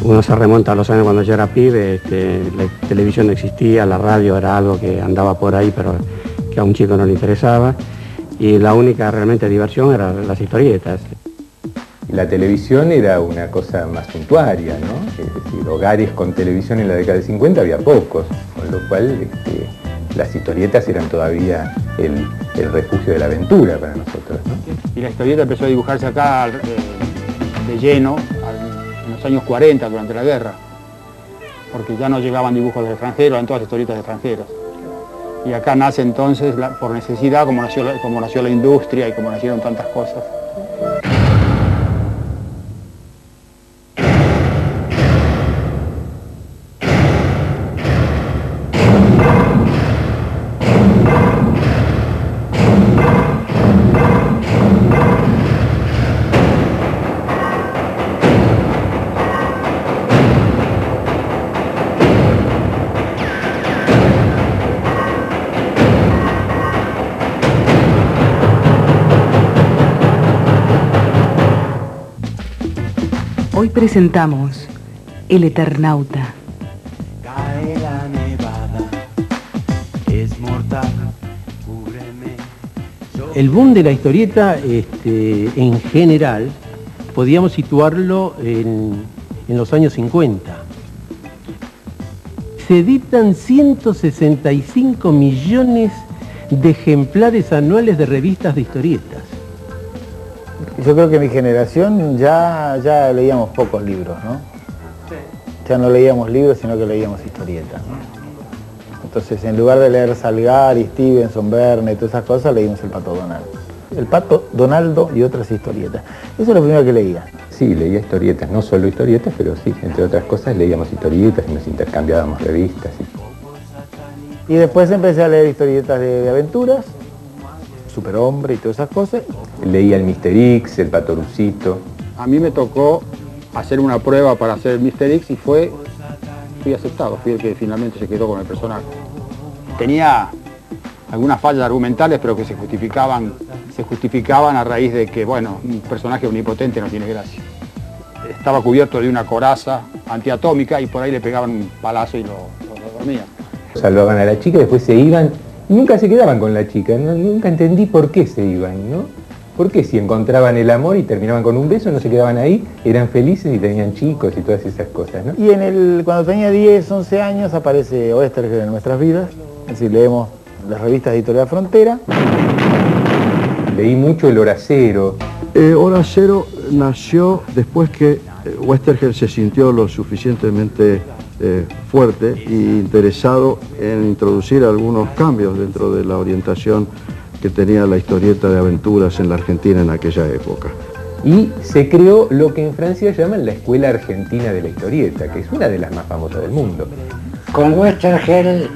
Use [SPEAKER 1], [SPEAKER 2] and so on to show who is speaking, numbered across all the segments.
[SPEAKER 1] Uno se remonta a los años cuando yo era pibe, la televisión no existía, la radio era algo que andaba por ahí, pero que a un chico no le interesaba, y la única realmente diversión eran las historietas.
[SPEAKER 2] La televisión era una cosa más suntuaria, ¿no? Es decir, hogares con televisión en la década de 50 había pocos, con lo cual las historietas eran todavía el refugio de la aventura para nosotros, ¿no?
[SPEAKER 3] Y la historieta empezó a dibujarse acá de lleno en los años 40, durante la guerra, porque ya no llegaban dibujos de extranjeros, eran todas historietas de extranjeros. Y acá nace entonces, por necesidad, como nació la industria y como nacieron tantas cosas.
[SPEAKER 4] Hoy presentamos El Eternauta.
[SPEAKER 5] Cae la nevada, es mortal, cúbreme.
[SPEAKER 6] El boom de la historieta, en general, podíamos situarlo en los años 50. Se editan 165 millones de ejemplares anuales de revistas de historietas.
[SPEAKER 7] Yo creo que mi generación ya leíamos pocos libros, ¿no? Sí. Ya no leíamos libros, sino que leíamos historietas, ¿no? Entonces, en lugar de leer Salgari, Stevenson, Verne, todas esas cosas, leímos El Pato Donald. El Pato Donaldo y otras historietas. Eso es lo primero que leía.
[SPEAKER 2] Sí, leía historietas, no solo historietas, pero sí, entre otras cosas leíamos historietas y nos intercambiábamos revistas.
[SPEAKER 7] Y después empecé a leer historietas de aventuras, Superhombre y todas esas cosas.
[SPEAKER 2] Leía el Mr. X, el Patorucito.
[SPEAKER 3] A mí me tocó hacer una prueba para hacer Mr. X y fui aceptado, fui el que finalmente se quedó con el personaje. Tenía algunas fallas argumentales, pero que se justificaban a raíz de que, bueno, un personaje omnipotente no tiene gracia. Estaba cubierto de una coraza antiatómica y por ahí le pegaban un palazo y lo dormían.
[SPEAKER 2] Salvaban a la chica y después se iban. Nunca se quedaban con la chica, nunca entendí por qué se iban, ¿no? ¿Por qué si encontraban el amor y terminaban con un beso, no se quedaban ahí, eran felices y tenían chicos y todas esas cosas, ¿no?
[SPEAKER 7] Y cuando tenía 10, 11 años aparece Oesterheld en nuestras vidas, es decir, leemos las revistas de Editorial Frontera.
[SPEAKER 2] Leí mucho El Horacero.
[SPEAKER 8] Hora Cero nació después que Oesterheld se sintió lo suficientemente fuerte e interesado en introducir algunos cambios dentro de la orientación que tenía la historieta de aventuras en la Argentina en aquella época.
[SPEAKER 2] Y se creó lo que en Francia llaman la Escuela Argentina de la Historieta, que es una de las más famosas del mundo.
[SPEAKER 9] Con Oesterheld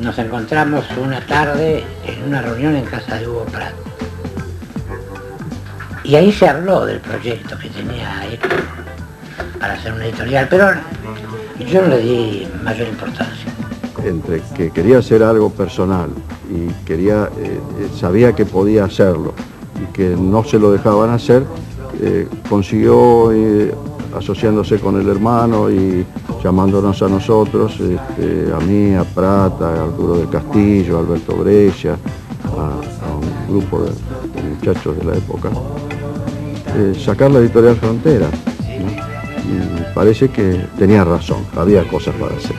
[SPEAKER 9] nos encontramos una tarde en una reunión en casa de Hugo Pratt. Y ahí se habló del proyecto que tenía él para hacer una editorial, pero yo no le di mayor importancia.
[SPEAKER 8] Entre que quería hacer algo personal y sabía que podía hacerlo y que no se lo dejaban hacer, consiguió, asociándose con el hermano y llamándonos a nosotros, a mí, a Prat, a Arturo del Castillo, a Alberto Brescia, a un grupo de muchachos de la época, sacar la Editorial Frontera. Y parece que tenía razón, había cosas para hacer.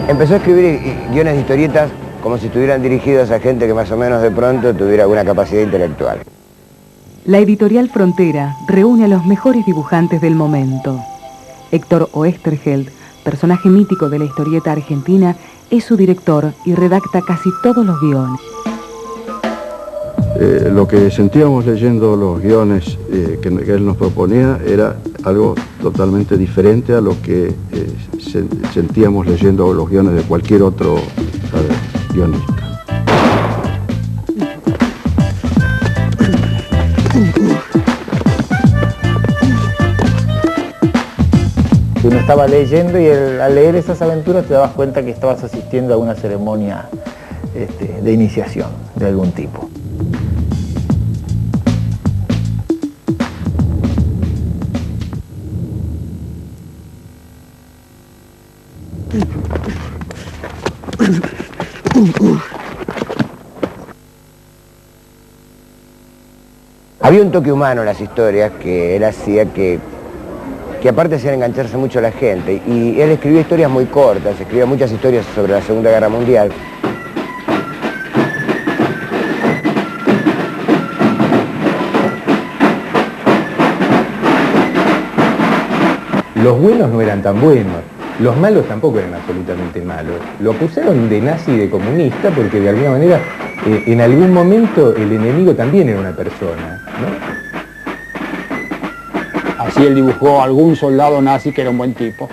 [SPEAKER 10] Empezó a escribir guiones de historietas como si estuvieran dirigidos a gente que más o menos de pronto tuviera alguna capacidad intelectual.
[SPEAKER 4] La Editorial Frontera reúne a los mejores dibujantes del momento. Héctor Oesterheld, personaje mítico de la historieta argentina, es su director y redacta casi todos los guiones.
[SPEAKER 8] lo que sentíamos leyendo los guiones que él nos proponía era algo totalmente diferente a lo que sentíamos leyendo los guiones de cualquier otro guionista.
[SPEAKER 7] Uno estaba leyendo y al leer esas aventuras te dabas cuenta que estabas asistiendo a una ceremonia de iniciación de algún tipo.
[SPEAKER 10] Había un toque humano en las historias que él hacía que aparte hacían engancharse mucho a la gente, y él escribía historias muy cortas, escribía muchas historias sobre la Segunda Guerra Mundial.
[SPEAKER 2] Los buenos no eran tan buenos, los malos tampoco eran absolutamente malos. Lo acusaron de nazi y de comunista porque de alguna manera en algún momento el enemigo también era una persona, ¿no?
[SPEAKER 3] Así él dibujó a algún soldado nazi que era un buen tipo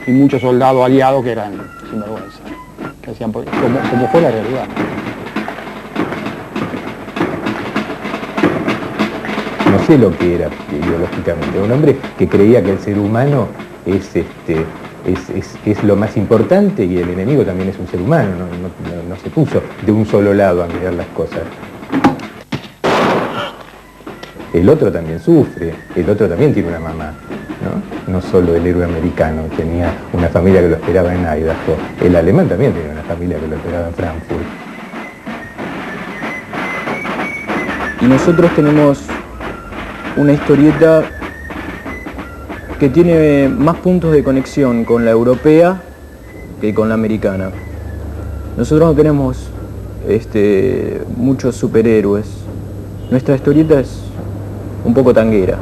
[SPEAKER 3] y muchos soldados aliados que eran sinvergüenza, que hacían como fue la realidad.
[SPEAKER 2] No sé lo que era ideológicamente, un hombre que creía que el ser humano es lo más importante y el enemigo también es un ser humano, no se puso de un solo lado a mirar las cosas. El otro también sufre, el otro también tiene una mamá, ¿no? No solo el héroe americano tenía una familia que lo esperaba en Idaho, el alemán también tenía una familia que lo esperaba en Frankfurt.
[SPEAKER 11] Y nosotros tenemos una historieta que tiene más puntos de conexión con la europea que con la americana. Nosotros no tenemos muchos superhéroes. Nuestra historieta es un poco tanguera.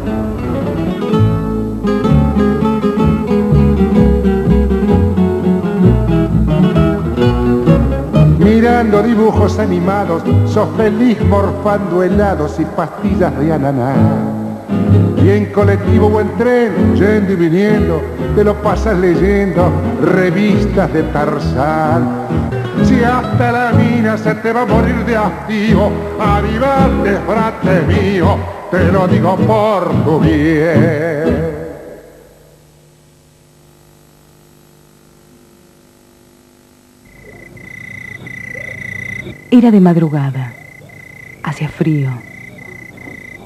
[SPEAKER 12] Mirando dibujos animados, sos feliz morfando helados y pastillas de ananá. Y en colectivo o en tren, yendo y viniendo, te lo pasas leyendo revistas de Tarzán. Si hasta la mina se te va a morir de hastío, avivate, frate mío, te lo digo por tu bien.
[SPEAKER 4] Era de madrugada, hacía frío.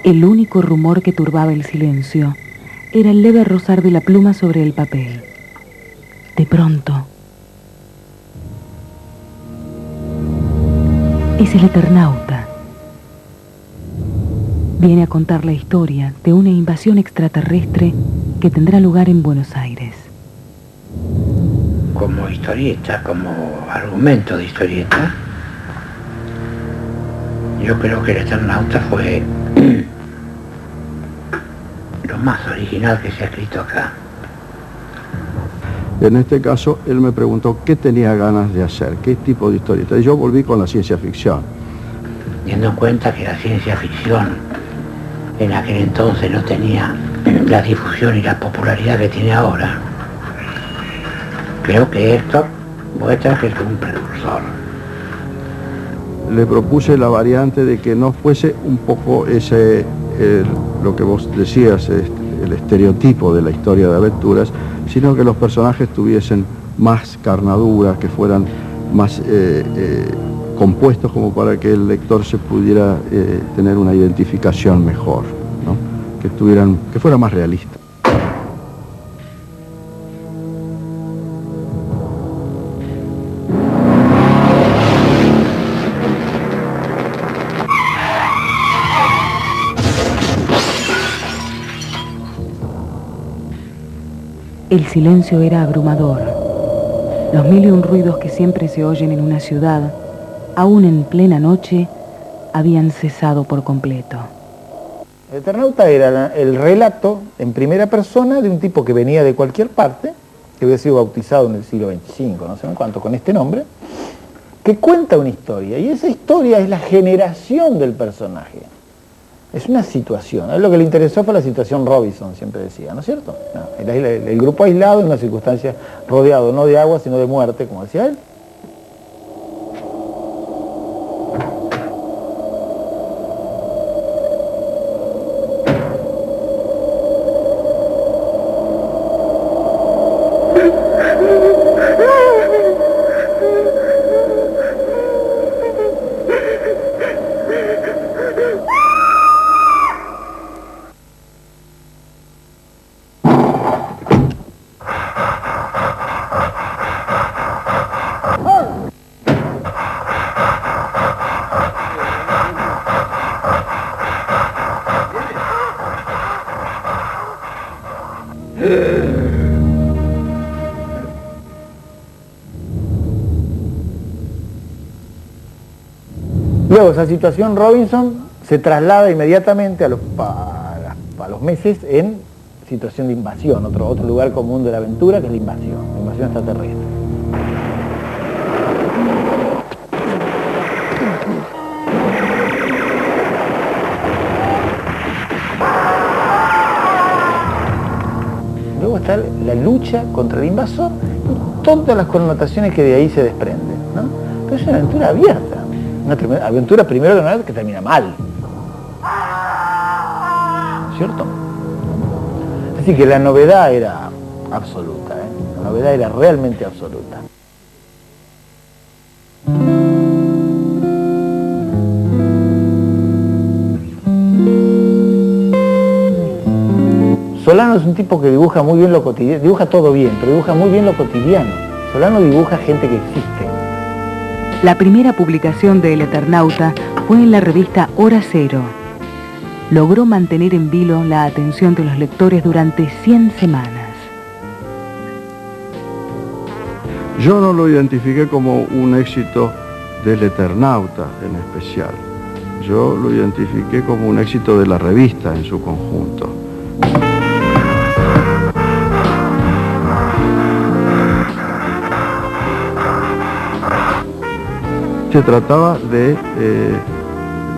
[SPEAKER 4] El único rumor que turbaba el silencio era el leve rozar de la pluma sobre el papel. De pronto, es el Eternauta. Viene a contar la historia de una invasión extraterrestre que tendrá lugar en Buenos Aires.
[SPEAKER 9] Como historieta, como argumento de historieta, yo creo que el Eternauta fue lo más original que se ha escrito acá.
[SPEAKER 8] En este caso, él me preguntó qué tenía ganas de hacer, qué tipo de historieta. Y yo volví con la ciencia ficción.
[SPEAKER 9] Teniendo en cuenta que la ciencia ficción en aquel entonces no tenía la difusión y la popularidad que tiene ahora, creo que Héctor Boetticher es un precursor.
[SPEAKER 8] Le propuse la variante de que no fuese un poco lo que vos decías, el estereotipo de la historia de aventuras, sino que los personajes tuviesen más carnadura, que fueran más compuestos como para que el lector se pudiera tener una identificación mejor, ¿no? Que fuera más realista.
[SPEAKER 4] El silencio era abrumador. Los mil y un ruidos que siempre se oyen en una ciudad, aún en plena noche, habían cesado por completo.
[SPEAKER 7] El Eternauta era el relato en primera persona de un tipo que venía de cualquier parte, que había sido bautizado en el siglo XXV, no sé cuánto, con este nombre, que cuenta una historia, y esa historia es la generación del personaje. Es una situación. Lo que le interesó fue la situación Robinson, siempre decía, ¿no es cierto? No, el grupo aislado en una circunstancia rodeado no de agua, sino de muerte, como decía él. Luego esa situación Robinson se traslada inmediatamente a los meses en situación de invasión, otro lugar común de la aventura, que es la invasión extraterrestre. Luego está la lucha contra el invasor y todas las connotaciones que de ahí se desprenden, ¿no? Pero es una aventura abierta. Una aventura primero de nada que termina mal, ¿cierto? Así que la novedad era absoluta, ¿eh? La novedad era realmente absoluta. Solano es un tipo que dibuja muy bien lo cotidiano, dibuja todo bien, pero dibuja muy bien lo cotidiano. Solano dibuja gente que existe.
[SPEAKER 4] La primera publicación de El Eternauta fue en la revista Hora Cero. Logró mantener en vilo la atención de los lectores durante 100 semanas.
[SPEAKER 8] Yo no lo identifiqué como un éxito del Eternauta en especial. Yo lo identifiqué como un éxito de la revista en su conjunto. Se trataba de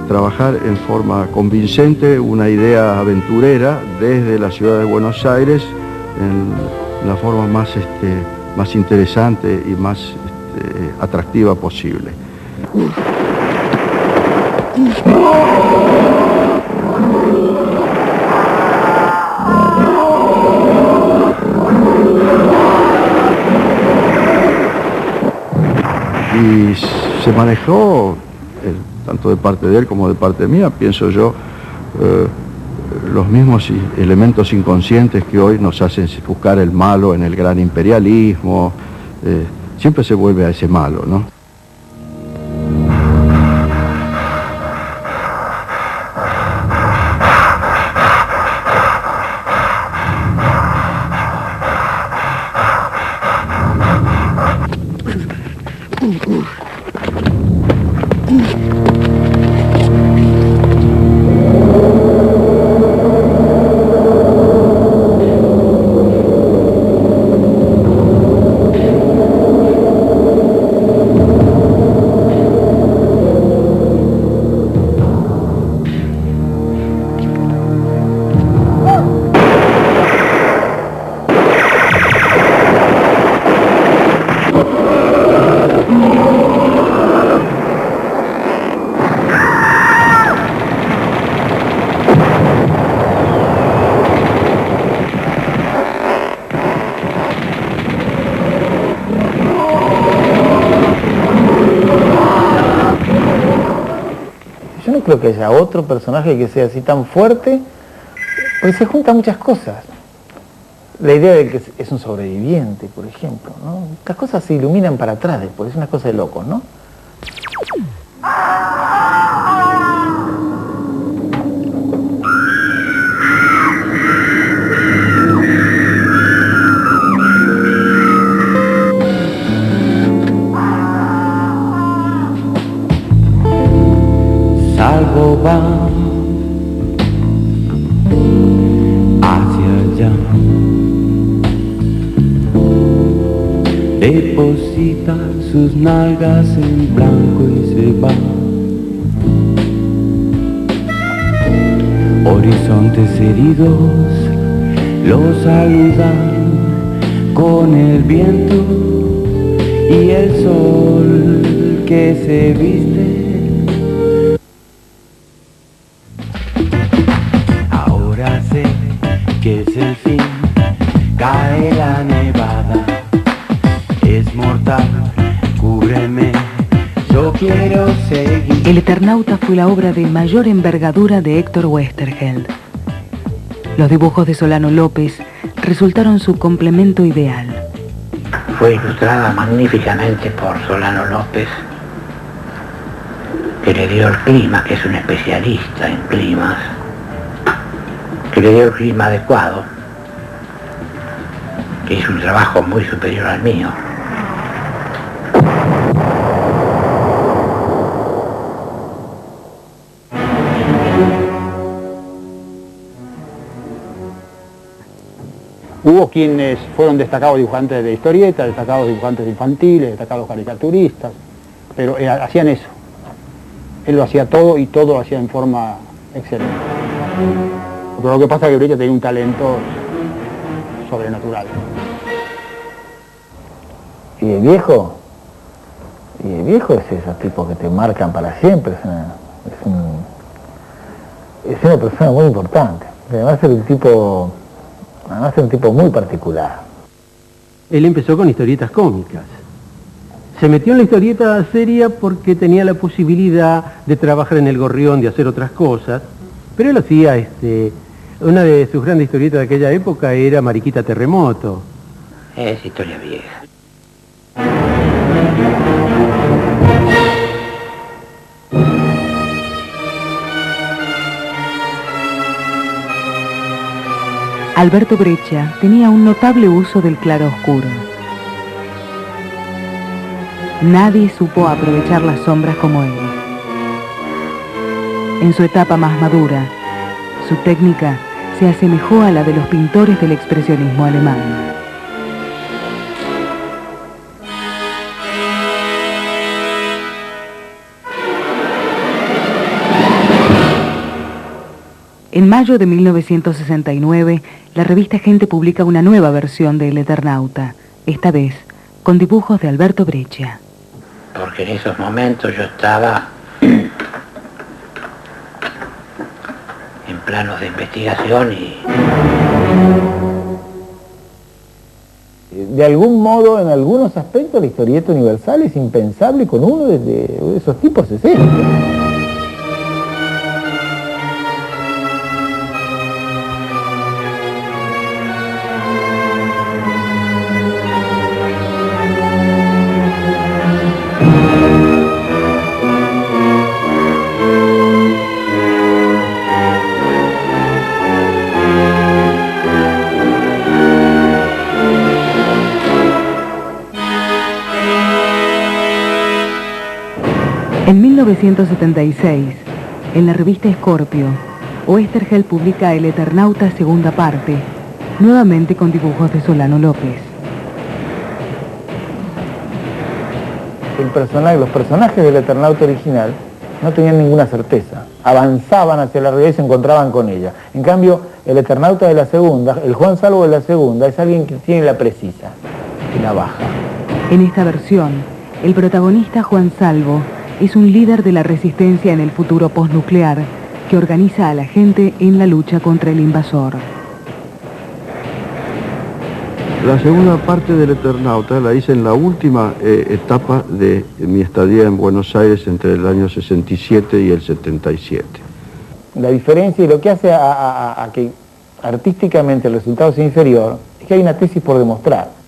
[SPEAKER 8] trabajar en forma convincente una idea aventurera desde la ciudad de Buenos Aires en la forma más interesante y más atractiva posible. Y se manejó, tanto de parte de él como de parte mía, pienso yo, los mismos elementos inconscientes que hoy nos hacen buscar el malo en el gran imperialismo. Siempre se vuelve a ese malo, ¿no?
[SPEAKER 7] Creo que haya otro personaje que sea así tan fuerte, porque se juntan muchas cosas. La idea de que es un sobreviviente, por ejemplo, ¿no? Estas cosas se iluminan para atrás después, es una cosa de locos, ¿no?
[SPEAKER 5] Algo va hacia allá, deposita deposita sus nalgas en blanco y se va. Horizontes heridos los saludan con el viento y el sol que se viste. Ahora sé que es el fin, cae la nevada, es mortal, cúbreme, yo quiero seguir.
[SPEAKER 4] El Eternauta fue la obra de mayor envergadura de Héctor Westergeld. Los dibujos de Solano López resultaron su complemento ideal.
[SPEAKER 9] Fue ilustrada magníficamente por Solano López, que le dio el clima, que es un especialista en climas, que le dio el clima adecuado, que hizo un trabajo muy superior al mío.
[SPEAKER 3] Hubo quienes fueron destacados dibujantes de historietas, destacados dibujantes infantiles, destacados caricaturistas, pero hacían eso. Él lo hacía todo y todo lo hacía en forma excelente. Pero lo que pasa es que Breccia tenía un talento sobrenatural.
[SPEAKER 7] ¿Y el viejo? Y el viejo es esos tipos que te marcan para siempre, es una persona muy importante. Además era un tipo muy particular.
[SPEAKER 6] Él empezó con historietas cómicas. Se metió en la historieta seria porque tenía la posibilidad de trabajar en el Gorrión, de hacer otras cosas, pero él hacía, una de sus grandes historietas de aquella época era Mariquita Terremoto.
[SPEAKER 9] Es historia vieja.
[SPEAKER 4] Alberto Breccia tenía un notable uso del claroscuro. Nadie supo aprovechar las sombras como él. En su etapa más madura, su técnica se asemejó a la de los pintores del expresionismo alemán. En mayo de 1969, la revista Gente publica una nueva versión de El Eternauta, esta vez con dibujos de Alberto Breccia.
[SPEAKER 9] Porque en esos momentos yo estaba en planos de investigación y...
[SPEAKER 7] De algún modo, en algunos aspectos, la historieta universal es impensable con uno de esos tipos es este.
[SPEAKER 4] En 1976, en la revista Scorpio, Westergeld publica El Eternauta segunda parte, nuevamente con dibujos de Solano López.
[SPEAKER 7] Los personajes del Eternauta original no tenían ninguna certeza. Avanzaban hacia la realidad y se encontraban con ella. En cambio, el Eternauta de la segunda, el Juan Salvo de la segunda, es alguien que tiene la precisa, que la baja.
[SPEAKER 4] En esta versión, el protagonista Juan Salvo es un líder de la resistencia en el futuro postnuclear que organiza a la gente en la lucha contra el invasor.
[SPEAKER 8] La segunda parte del Eternauta la hice en la última etapa de mi estadía en Buenos Aires entre el año 67 y el 77.
[SPEAKER 7] La diferencia y lo que hace a que artísticamente el resultado sea inferior es que hay una tesis por demostrar.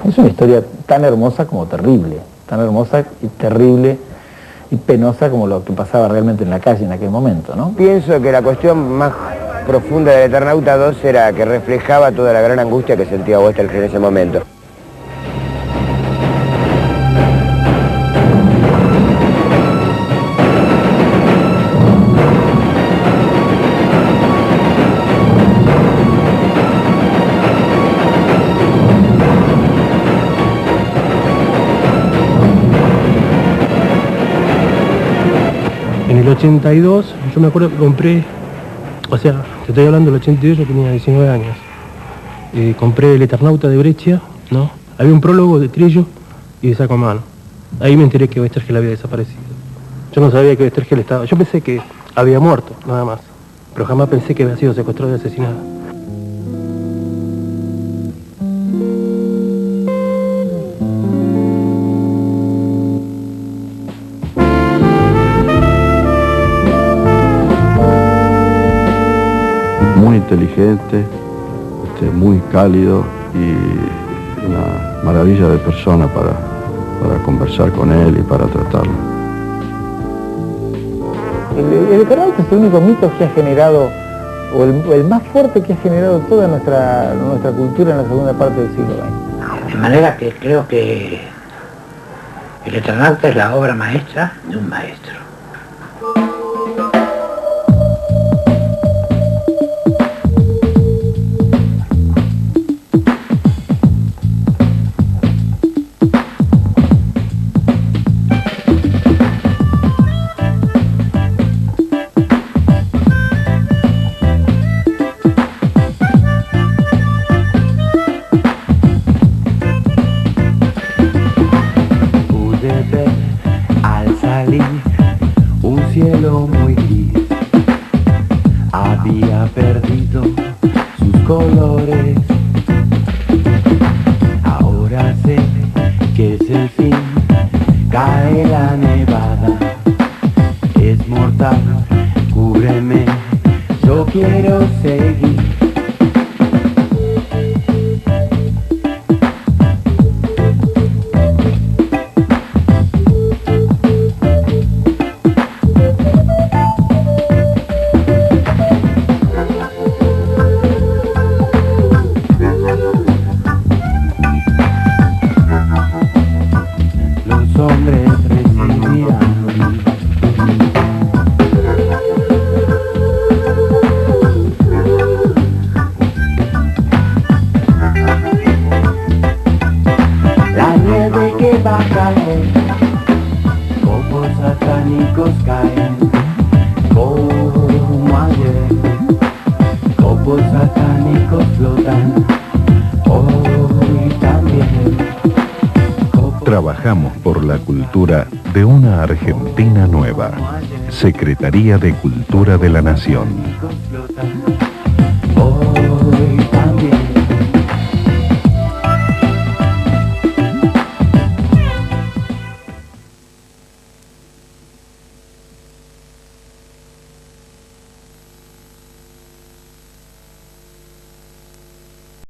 [SPEAKER 7] Es una historia tan hermosa como terrible, tan hermosa y terrible y penosa como lo que pasaba realmente en la calle en aquel momento, ¿no?
[SPEAKER 10] Pienso que la cuestión más profunda del Eternauta 2 era que reflejaba toda la gran angustia que sentía Westergeld en ese momento.
[SPEAKER 6] 82, yo me acuerdo que compré, o sea, te estoy hablando del 82, yo tenía 19 años. Compré El Eternauta de Breccia, ¿no? Había un prólogo de Trillo y de Sacomano. Ahí me enteré que Oesterhel había desaparecido. Yo no sabía que Oesterhel estaba... Yo pensé que había muerto, nada más. Pero jamás pensé que había sido secuestrado y asesinado.
[SPEAKER 8] Muy inteligente, muy cálido y una maravilla de persona para conversar con él y para tratarlo.
[SPEAKER 7] El Eternauta es el único mito que ha generado, o el más fuerte que ha generado toda nuestra cultura en la segunda parte del siglo XX.
[SPEAKER 9] De manera que creo que El Eternauta es la obra maestra de un maestro.
[SPEAKER 5] Cielo muy gris había perdido sus colores. Ahora sé que es el fin, cae la nevada, es mortal, cúbreme, yo quiero seguir. Copos satánicos caen como ayer, copos satánicos flotan hoy también.
[SPEAKER 13] Trabajamos por la cultura de una Argentina nueva. Secretaría de Cultura de la Nación.